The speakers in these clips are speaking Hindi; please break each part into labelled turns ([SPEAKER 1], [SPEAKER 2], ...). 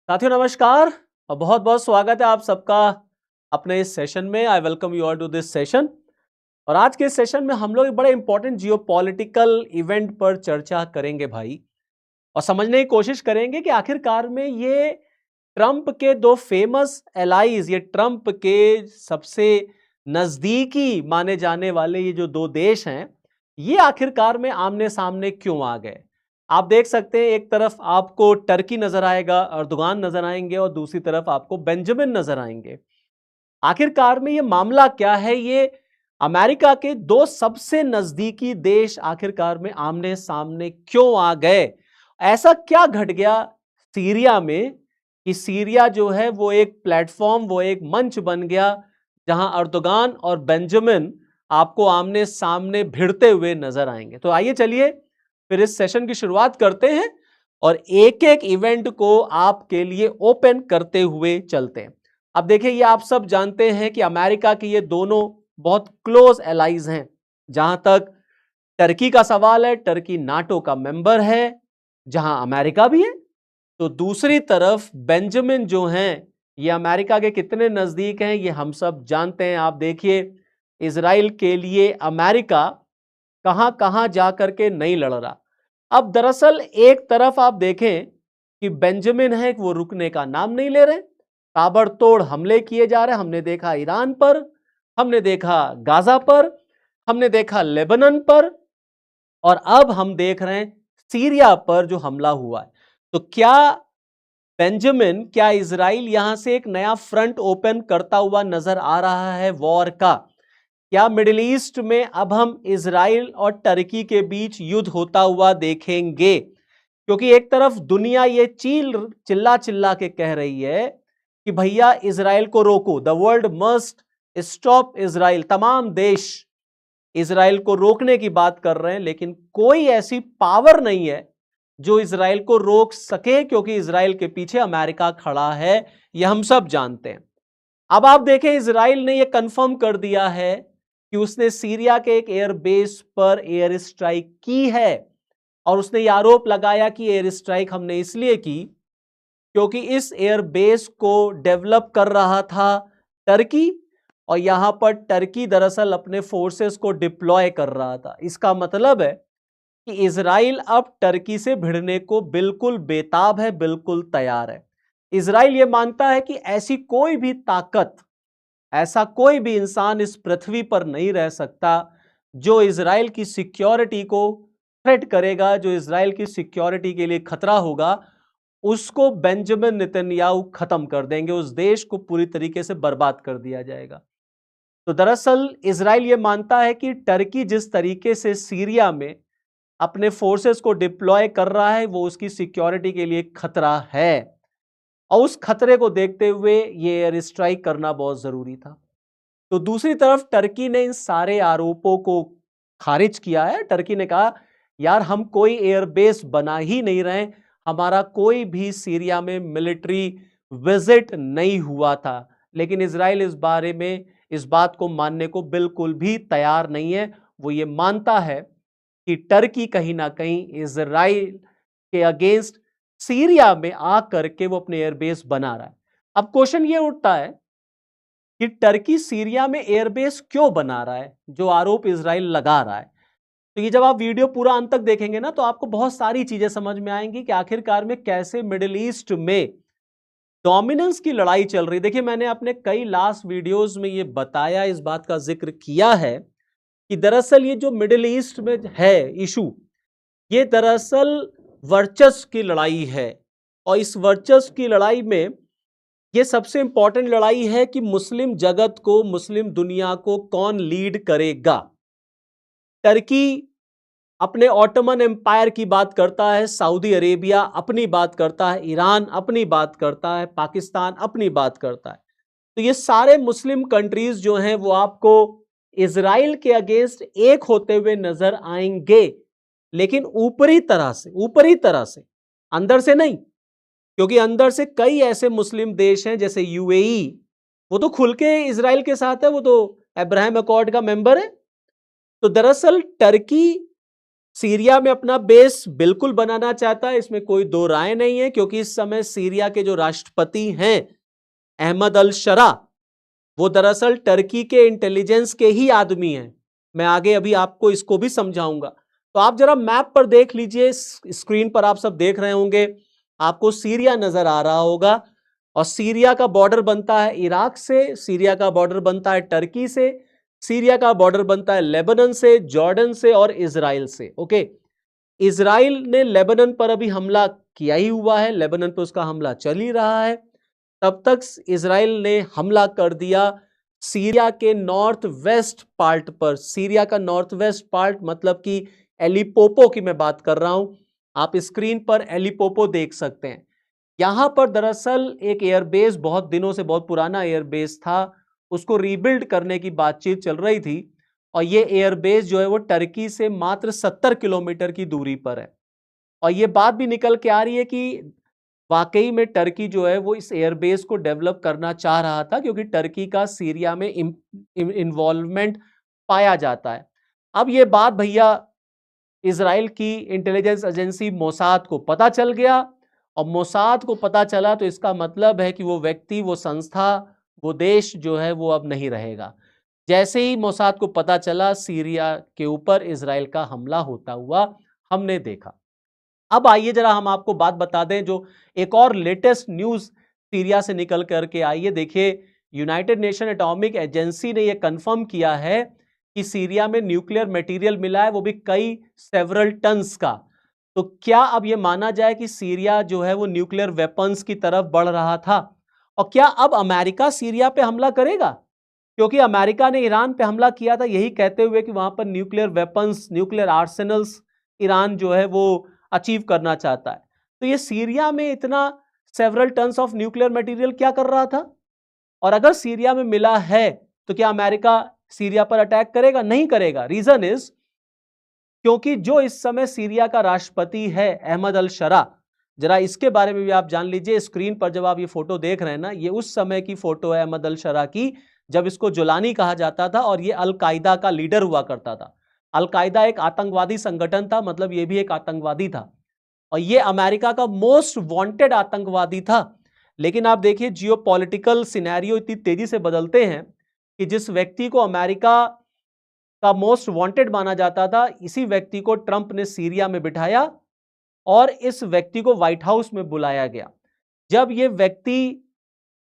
[SPEAKER 1] साथियों नमस्कार और बहुत बहुत स्वागत है आप सबका अपने इस सेशन में। I welcome you all to this session. और आज के इस सेशन में हम लोग एक बड़े इंपॉर्टेंट जियोपॉलिटिकल इवेंट पर चर्चा करेंगे भाई, और समझने की कोशिश करेंगे कि आखिरकार में ये ट्रंप के दो फेमस एलाइज, ये ट्रंप के सबसे नजदीकी माने जाने वाले ये जो दो देश हैं, ये आखिरकार में आमने सामने क्यों आ गए। आप देख सकते हैं एक तरफ आपको टर्की नजर आएगा, अर्दोगान नजर आएंगे, और दूसरी तरफ आपको बेंजामिन नजर आएंगे। आखिरकार में ये मामला क्या है, ये अमेरिका के दो सबसे नजदीकी देश आखिरकार में आमने सामने क्यों आ गए। ऐसा क्या घट गया सीरिया में कि सीरिया जो है वो एक प्लेटफॉर्म, वो एक मंच बन गया जहां अर्दोगान और बेंजामिन आपको आमने सामने भिड़ते हुए नजर आएंगे। तो आइए चलिए फिर इस सेशन की शुरुआत करते हैं और एक एक इवेंट को आपके लिए ओपन करते हुए चलते हैं। अब देखिए, ये आप सब जानते हैं कि अमेरिका के ये दोनों बहुत क्लोज एलाइज हैं। जहां तक टर्की का सवाल है, टर्की नाटो का मेंबर है जहां अमेरिका भी है। तो दूसरी तरफ बेंजामिन जो हैं, ये अमेरिका के कितने नजदीक हैं ये हम सब जानते हैं। आप देखिए, इजराइल के लिए अमेरिका कहां कहां जाकर के नहीं लड़ रहा। अब दरअसल एक तरफ आप देखें कि बेंजामिन है, वो रुकने का नाम नहीं ले रहे, ताबड़तोड़ हमले किए जा रहे हैं। हमने देखा ईरान पर, हमने देखा गाजा पर, हमने देखा लेबनान पर, और अब हम देख रहे हैं सीरिया पर जो हमला हुआ है। तो क्या बेंजामिन, क्या इजराइल यहां से एक नया फ्रंट ओपन करता हुआ नजर आ रहा है वॉर का? क्या मिडिल ईस्ट में अब हम इजराइल और टर्की के बीच युद्ध होता हुआ देखेंगे? क्योंकि एक तरफ दुनिया ये चिल्ला चिल्ला के कह रही है कि भैया इजराइल को रोको, the world must stop Israel. तमाम देश इजराइल को रोकने की बात कर रहे हैं, लेकिन कोई ऐसी पावर नहीं है जो इजराइल को रोक सके, क्योंकि इजराइल के पीछे अमेरिका खड़ा है, यह हम सब जानते हैं। अब आप देखें, इजराइल ने यह कंफर्म कर दिया है कि उसने सीरिया के एक एयरबेस पर एयर स्ट्राइक की है, और उसने यह आरोप लगाया कि एयर स्ट्राइक हमने इसलिए की क्योंकि इस एयरबेस को डेवलप कर रहा था टर्की, और यहां पर टर्की दरअसल अपने फोर्सेस को डिप्लॉय कर रहा था। इसका मतलब है कि इजराइल अब टर्की से भिड़ने को बिल्कुल बेताब है, बिल्कुल तैयार है। इजराइल यह मानता है कि ऐसी कोई भी ताकत, ऐसा कोई भी इंसान इस पृथ्वी पर नहीं रह सकता जो इजराइल की सिक्योरिटी को थ्रेट करेगा, जो इजराइल की सिक्योरिटी के लिए खतरा होगा, उसको बेंजामिन नेतन्याहू खत्म कर देंगे, उस देश को पूरी तरीके से बर्बाद कर दिया जाएगा। तो दरअसल इजराइल यह मानता है कि टर्की जिस तरीके से सीरिया में अपने फोर्सेस को डिप्लॉय कर रहा है, वो उसकी सिक्योरिटी के लिए खतरा है, और उस खतरे को देखते हुए ये एयर स्ट्राइक करना बहुत जरूरी था। तो दूसरी तरफ टर्की ने इन सारे आरोपों को खारिज किया है। टर्की ने कहा, यार हम कोई एयरबेस बना ही नहीं रहे, हमारा कोई भी सीरिया में मिलिट्री विजिट नहीं हुआ था। लेकिन इजराइल इस बारे में, इस बात को मानने को बिल्कुल भी तैयार नहीं है। वो ये मानता है कि टर्की कहीं ना कहीं इजराइल के अगेंस्ट सीरिया में आकर के वो अपने एयरबेस बना रहा है। अब क्वेश्चन ये उठता है कि टर्की सीरिया में एयरबेस क्यों बना रहा है, जो आरोप इजराइल लगा रहा है। तो ये जब आप वीडियो पूरा अंत तक देखेंगे ना, तो आपको बहुत सारी चीजें समझ में आएंगी कि आखिरकार में कैसे मिडिल ईस्ट में डोमिनेंस की लड़ाई चल रही। देखिए, मैंने अपने कई लास्ट वीडियोस में ये बताया, इस बात का जिक्र किया है कि दरअसल ये जो मिडिल ईस्ट में है इशू, ये दरअसल वर्चस्व की लड़ाई है। और इस वर्चस्व की लड़ाई में ये सबसे इंपॉर्टेंट लड़ाई है कि मुस्लिम जगत को, मुस्लिम दुनिया को कौन लीड करेगा। टर्की अपने ऑटोमन एम्पायर की बात करता है, सऊदी अरेबिया अपनी बात करता है, ईरान अपनी बात करता है, पाकिस्तान अपनी बात करता है। तो ये सारे मुस्लिम कंट्रीज जो हैं वो आपको इजराइल के अगेंस्ट एक होते हुए नजर आएंगे, लेकिन ऊपरी तरह से, अंदर से नहीं। क्योंकि अंदर से कई ऐसे मुस्लिम देश हैं जैसे यूएई, वो तो खुल के इजराइल के साथ है, वो तो अब्राहम अकॉर्ड का मेंबर है। तो दरअसल टर्की सीरिया में अपना बेस बिल्कुल बनाना चाहता है, इसमें कोई दो राय नहीं है, क्योंकि इस समय सीरिया के जो राष्ट्रपति हैं अहमद अल शरा, वो दरअसल टर्की के इंटेलिजेंस के ही आदमी हैं। मैं आगे अभी आपको इसको भी समझाऊंगा। तो आप जरा मैप पर देख लीजिए, स्क्रीन पर आप सब देख रहे होंगे, आपको सीरिया नजर आ रहा होगा, और सीरिया का बॉर्डर बनता है इराक से, सीरिया का बॉर्डर बनता है टर्की से, सीरिया का बॉर्डर बनता है लेबनान से, जॉर्डन से और इजराइल से। ओके, इजराइल ने लेबनान पर अभी हमला किया ही हुआ है, लेबनान पर उसका हमला चल ही रहा है। तब तक इजराइल ने हमला कर दिया सीरिया के नॉर्थ वेस्ट पार्ट पर। सीरिया का नॉर्थ वेस्ट पार्ट मतलब कि एलिपोपो की मैं बात कर रहा हूं, आप स्क्रीन पर एलिपोपो देख सकते हैं। यहां पर दरअसल एक एयरबेस, बहुत दिनों से बहुत पुराना एयरबेस था, उसको रीबिल्ड करने की बातचीत चल रही थी, और ये एयरबेस जो है वो टर्की से मात्र 70 किलोमीटर की दूरी पर है। और ये बात भी निकल के आ रही है कि वाकई में टर्की जो है वो इस एयरबेस को डेवलप करना चाह रहा था, क्योंकि टर्की का सीरिया में इन्वॉल्वमेंट पाया जाता है। अब ये बात भैया इजराइल की इंटेलिजेंस एजेंसी मोसाद को पता चल गया, और मोसाद को पता चला तो इसका मतलब है कि वो व्यक्ति, वो संस्था, वो देश जो है वो अब नहीं रहेगा। जैसे ही मोसाद को पता चला, सीरिया के ऊपर इजराइल का हमला होता हुआ हमने देखा। अब आइए जरा हम आपको बात बता दें, जो एक और लेटेस्ट न्यूज सीरिया से निकल करके आई है। देखिए, यूनाइटेड नेशन एटॉमिक एजेंसी ने यह कंफर्म किया है कि सीरिया में न्यूक्लियर मटेरियल मिला है, वो भी कई सेवरल टन्स का। तो क्या अब यह माना जाए कि सीरिया जो है वो न्यूक्लियर वेपन्स की तरफ बढ़ रहा था? और क्या अब अमेरिका सीरिया पे हमला करेगा? क्योंकि अमेरिका ने ईरान पे हमला किया था यही कहते हुए कि वहां पर nuclear weapons, nuclear Arsenal's Iran जो है वो अचीव करना चाहता है। तो ये सीरिया में इतना several tons of nuclear material क्या कर रहा था? और अगर सीरिया में मिला है तो क्या अमेरिका सीरिया पर अटैक करेगा? नहीं करेगा। रीजन इज, क्योंकि जो इस समय सीरिया का राष्ट्रपति है अहमद अल शरा, जरा इसके बारे में भी आप जान लीजिए। स्क्रीन पर जब आप ये फोटो देख रहे हैं ना, ये उस समय की फोटो है अहमद अल शरा की, जब इसको जुलानी कहा जाता था और ये अल कायदा का लीडर हुआ करता था। अल कायदा एक आतंकवादी संगठन था, मतलब ये भी एक आतंकवादी था, और ये अमेरिका का मोस्ट वांटेड आतंकवादी था। लेकिन आप देखिए, जियो पॉलिटिकल सिनेरियो इतनी तेजी से बदलते हैं कि जिस व्यक्ति को अमेरिका का मोस्ट वांटेड माना जाता था, इसी व्यक्ति को ट्रंप ने सीरिया में बिठाया और इस व्यक्ति को व्हाइट हाउस में बुलाया गया। जब यह व्यक्ति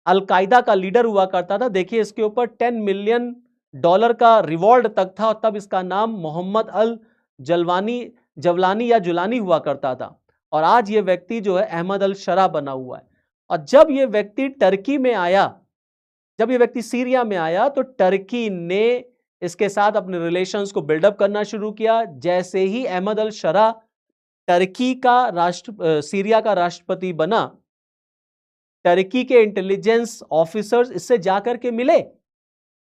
[SPEAKER 1] अलकायदा का लीडर हुआ करता था, देखिए इसके ऊपर $10 मिलियन का रिवॉर्ड तक था, और तब इसका नाम मोहम्मद अल जलवानी जवलानी या जुलानी हुआ करता था। और आज ये व्यक्ति जो है अहमद अल शरा बना हुआ है। और जब ये व्यक्ति टर्की में आया, जब ये व्यक्ति सीरिया में आया, तो टर्की ने इसके साथ अपने रिलेशंस को बिल्डअप करना शुरू किया। जैसे ही अहमद अल शरा टर्की का सीरिया का राष्ट्रपति बना, टर्की के इंटेलिजेंस ऑफिसर्स इससे जाकर के मिले।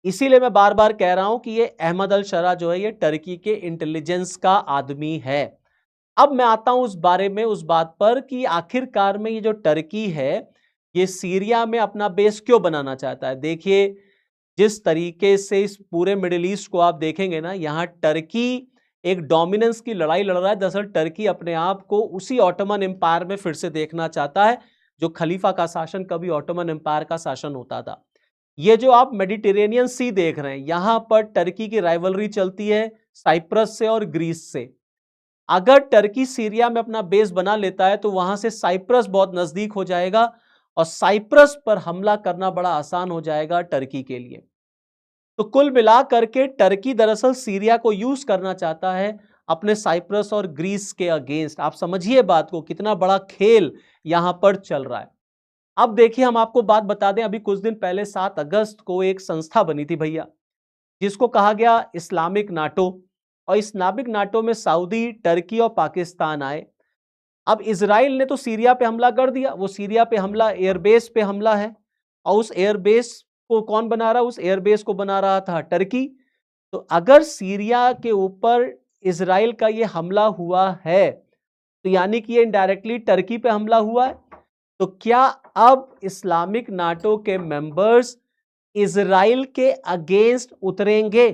[SPEAKER 1] इसीलिए मैं बार बार कह रहा हूं कि ये अहमद अल शरा जो है ये टर्की के इंटेलिजेंस का आदमी है। अब मैं आता हूं उस बारे में, उस बात पर कि आखिरकार में ये जो टर्की है ये सीरिया में अपना बेस क्यों बनाना चाहता है। देखिए, जिस तरीके से इस पूरे मिडिल ईस्ट को आप देखेंगे ना, यहां टर्की एक डोमिनेंस की लड़ाई लड़ रहा है। दरअसल टर्की अपने आप को उसी ऑटोमन एम्पायर में फिर से देखना चाहता है, जो खलीफा का शासन कभी ऑटोमन एम्पायर का शासन होता था। ये जो आप मेडिटेरेनियन सी देख रहे हैं, यहां पर टर्की की राइवलरी चलती है साइप्रस से और ग्रीस से। अगर टर्की सीरिया में अपना बेस बना लेता है तो वहां से साइप्रस बहुत नजदीक हो जाएगा, और साइप्रस पर हमला करना बड़ा आसान हो जाएगा टर्की के लिए। तो कुल मिलाकर के टर्की दरअसल सीरिया को यूज करना चाहता है अपने साइप्रस और ग्रीस के अगेंस्ट। आप समझिए बात को, कितना बड़ा खेल यहां पर चल रहा है। अब देखिए, हम आपको बात बता दें, अभी कुछ दिन पहले 7 अगस्त को एक संस्था बनी थी भैया, जिसको कहा गया इस्लामिक नाटो। और इस्लामिक नाटो में सऊदी, टर्की और पाकिस्तान आए। अब इजराइल ने तो सीरिया पे हमला कर दिया, वो सीरिया पे हमला एयरबेस पे हमला है, और उस एयरबेस को कौन बना रहा? उस एयरबेस को बना रहा था टर्की। तो अगर सीरिया के ऊपर इजराइल का ये हमला हुआ है, तो यानी कि ये इनडायरेक्टली टर्की पे हमला हुआ है। तो क्या अब इस्लामिक नाटो के मेंबर्स इजराइल के अगेंस्ट उतरेंगे?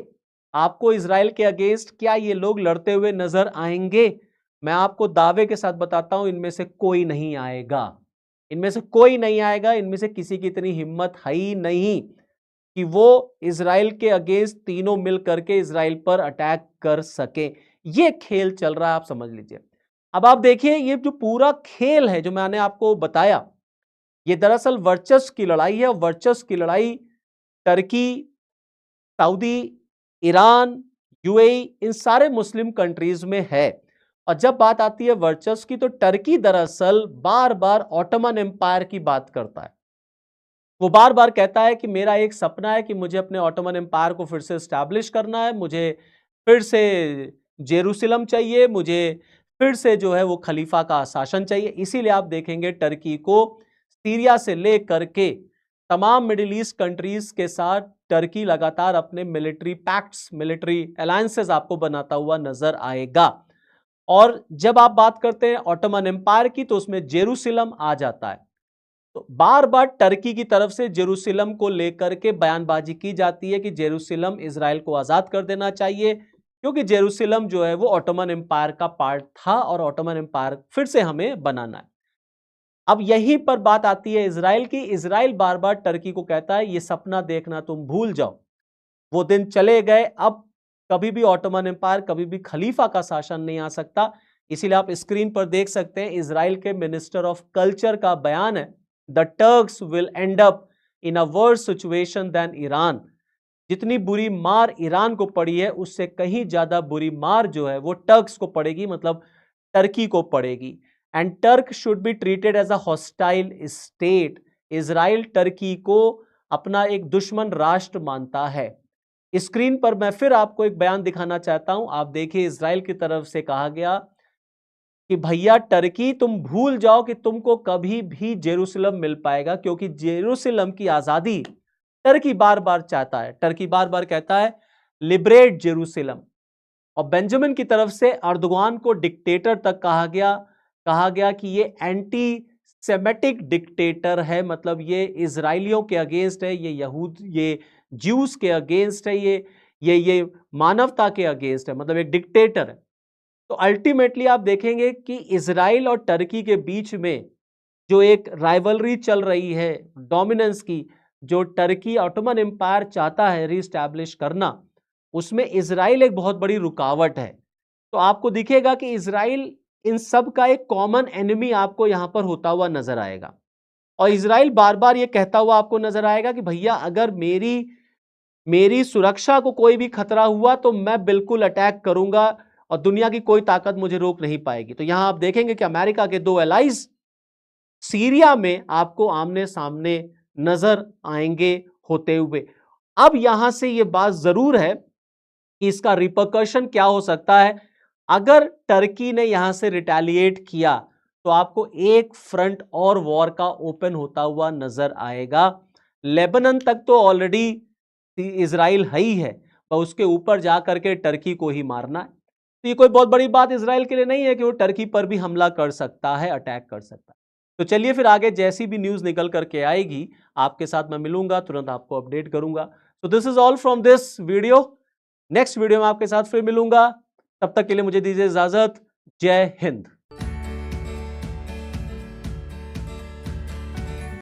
[SPEAKER 1] आपको इजराइल के अगेंस्ट क्या ये लोग लड़ते हुए नजर आएंगे? मैं आपको दावे के साथ बताता हूं, इनमें से कोई नहीं आएगा। इनमें से कोई नहीं आएगा। इनमें से किसी की इतनी हिम्मत है ही नहीं कि वो इजराइल के अगेंस्ट तीनों मिल करके इजराइल पर अटैक कर सके। ये खेल चल रहा है, आप समझ लीजिए। अब आप देखिए, ये जो पूरा खेल है जो मैंने आपको बताया, ये दरअसल वर्चस्व की लड़ाई है। वर्चस्व की लड़ाई टर्की, सऊदी, ईरान, यूएई, इन सारे मुस्लिम कंट्रीज में है। और जब बात आती है वर्चस्व की, तो टर्की दरअसल बार बार ऑटोमन एम्पायर की बात करता है। वो बार बार कहता है कि मेरा एक सपना है कि मुझे अपने ऑटोमन एम्पायर को फिर से स्टैब्लिश करना है, मुझे फिर से जेरूसलम चाहिए, मुझे फिर से जो है वो खलीफा का शासन चाहिए। इसीलिए आप देखेंगे टर्की को सीरिया से लेकर के तमाम मिडिल ईस्ट कंट्रीज के साथ टर्की लगातार अपने मिलिट्री पैक्ट्स, मिलिट्री अलायंसेस आपको बनाता हुआ नजर आएगा। और जब आप बात करते हैं ऑटोमन एम्पायर की, तो उसमें जेरूसलम आ जाता है। तो बार बार टर्की की तरफ से जेरूसलम को लेकर के बयानबाजी की जाती है कि जेरूसलम इजराइल को आजाद कर देना चाहिए, क्योंकि जेरूसलम जो है वो ऑटोमन एम्पायर का पार्ट था और ऑटोमन एम्पायर फिर से हमें बनाना है। अब यहीं पर बात आती है इजराइल की। इजराइल बार बार टर्की को कहता है ये सपना देखना तुम भूल जाओ, वो दिन चले गए। अब कभी भी ऑटोमन एम्पायर, कभी भी खलीफा का शासन नहीं आ सकता। इसीलिए आप स्क्रीन पर देख सकते हैं इजराइल के मिनिस्टर ऑफ कल्चर का बयान है, the Turks will end up in a worse situation than Iran. जितनी बुरी मार ईरान को पड़ी है, उससे कहीं ज्यादा बुरी मार जो है वो टर्क्स को पड़ेगी, मतलब टर्की को पड़ेगी। And Turk should be treated as a hostile state. Israel Turkey को अपना एक दुश्मन राष्ट्र मानता है। स्क्रीन पर मैं फिर आपको एक बयान दिखाना चाहता हूं। आप देखिए, इजराइल की तरफ से कहा गया कि भैया टर्की तुम भूल जाओ कि तुमको कभी भी जेरूसलम मिल पाएगा, क्योंकि जेरूसलम की आजादी टर्की बार बार चाहता है। टर्की बार बार कहता है लिबरेट जेरूसलम। और बेंजामिन की तरफ से अर्दोगान को डिक्टेटर तक कहा गया कि ये एंटी सेमेटिक डिक्टेटर है, मतलब ये इजराइलियों के अगेंस्ट है, ये ज्यूस के अगेंस्ट है, ये मानवता के अगेंस्ट है, मतलब एक डिक्टेटर है। तो अल्टीमेटली आप देखेंगे कि इजराइल और टर्की के बीच में जो एक राइवलरी चल रही है डोमिनेंस की, जो टर्की ऑटोमन एम्पायर चाहता है रीस्टैब्लिश करना, उसमें इजराइल एक बहुत बड़ी रुकावट है। तो आपको दिखेगा कि इजराइल इन सब का एक कॉमन एनिमी आपको यहां पर होता हुआ नजर आएगा। और इजराइल बार बार ये कहता हुआ आपको नजर आएगा कि भैया अगर मेरी सुरक्षा को कोई भी खतरा हुआ तो मैं बिल्कुल अटैक करूंगा और दुनिया की कोई ताकत मुझे रोक नहीं पाएगी। तो यहां आप देखेंगे कि अमेरिका के दो एलाइज सीरिया में आपको आमने सामने नजर आएंगे होते हुए। अब यहां से यह बात जरूर है कि इसका रिपरकशन क्या हो सकता है। अगर टर्की ने यहां से रिटेलिएट किया तो आपको एक फ्रंट और वॉर का ओपन होता हुआ नजर आएगा। लेबनान तक तो ऑलरेडी इजराइल है ही है, पर उसके ऊपर जाकर के टर्की को ही मारना है। तो ये कोई बहुत बड़ी बात इजराइल के लिए नहीं है कि वो टर्की पर भी हमला कर सकता है, अटैक कर सकता है। तो चलिए फिर आगे जैसी भी न्यूज निकल करके आएगी आपके साथ मैं मिलूंगा, तुरंत आपको अपडेट करूंगा। तो this is all from this video. Next video में आपके साथ फिर मिलूंगा, तब तक के लिए मुझे दीजिए इजाजत। जय हिंद।